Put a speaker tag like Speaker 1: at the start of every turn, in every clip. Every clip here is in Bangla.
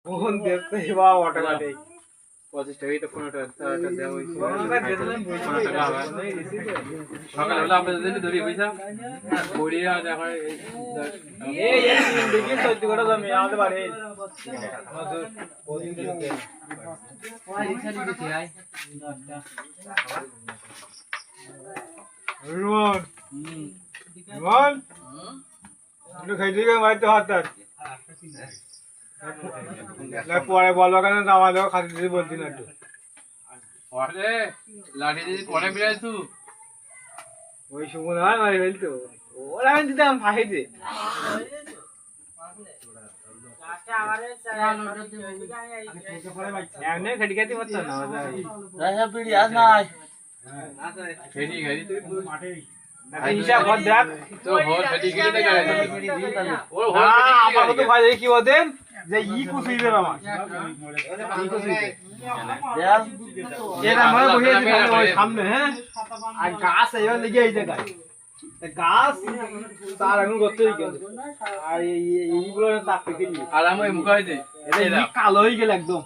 Speaker 1: ফোন দেখতে বা অটোমেটিক
Speaker 2: 25 টাকাই তো 15 টাকা দেওয়া হয়েছে। সকালে হলে আপনাদের জন্য ধরি পয়সা বড়িয়া দেখা
Speaker 1: এই দেখি সত্যি করে জমি আমাদের বাড়ি বহুদিন থেকে
Speaker 2: রিক্সা দিতে আই
Speaker 1: রুমন রুমন একটু খাইতে গিয়ে মারতে হাত না পরে বলবো কেন জামা দেওয়া খাতে দিতে বলছি না একটু
Speaker 2: পরে লাঠি দিয়ে পরে বিরাজ তুই
Speaker 1: ওই সময় হয় মারি ফেলতো ওরা আমি দিতাম ফাঁসিতে এমনি খেটি খাইতে পারতো না
Speaker 2: ফেরি গাড়ি
Speaker 1: হিসাব কর দেখ
Speaker 2: তো হোল ফেরি গেলে দেখা ওর হোল
Speaker 1: আমার তো ভাই কি বলতেন যে ই কুচি দেবে আমার ই কুচি এরা মনে বসে ওই সামনে হ্যাঁ আর গাছ এবার লেগে এই জায়গায় গাছ তার এখন করতে আর এইগুলো চাপতে গেলি
Speaker 2: আর আমি মুখ হইছে
Speaker 1: এটা কালো হয়ে গেল একদম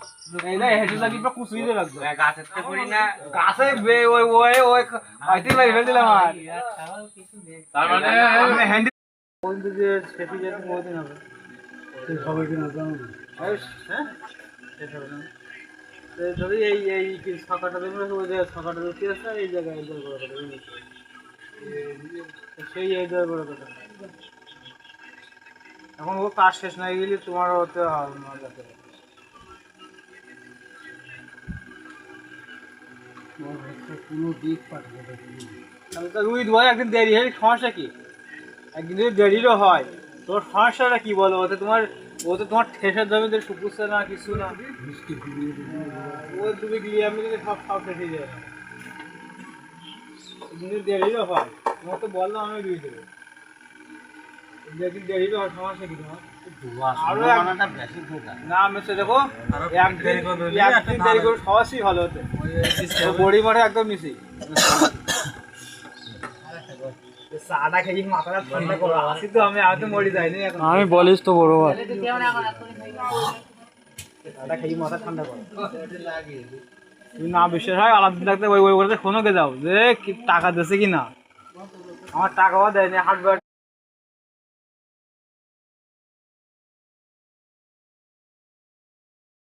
Speaker 1: এইটা হেঁটে লাগি পুরো কুচুই দিয়ে লাগতো
Speaker 2: গাছের তো করি না
Speaker 1: গাছে ওই ওই ওই হয়তো মেরে ফেল দিলাম আর
Speaker 2: তার মানে
Speaker 1: আমি হ্যান্ডি বন্ধু যে সেটি যেতে বহুদিন হবে সবাইকে না জানো হ্যাঁ যদি এই এই ছকাটা দেবে ওই যে ছকাটা দেখতে আসছে এই জায়গায় এই জায়গায় বড় কথা সেই এই জায়গায় বড় কথা এখন ও কাজ শেষ না গেলে তোমার হতে হবে মজা করে কোনো দিক পাঠাবে রুই ধোয়া একদিন দেরি হয় সমস্যা কি একদিন যদি দেরিরও হয় তোর সমস্যাটা কি বলো ওতে তোমার ঠেসের জমিতে শুকুচ্ছে না কিছু না ও তুমি গিয়ে আমি সব সব ঠেসে যায় যদি দেরিরও হয় তোমার তো বললাম আমি রুই দেবো যেদিন দেরিরও হয় সমস্যা কি তোমার না আমি সে দেখো একদিন দেরি করে সহজই ভালো হতো বড়ি মাঠে একদম মিশি আমি বলিস তো বড় মাথা ঠান্ডা করো তুমি না বিশ্বাস হয় আলাদা থাকতে ওই ওই ফোনকে যাও যে টাকা দিচ্ছে কি না আমার টাকাও দেয়নি হাট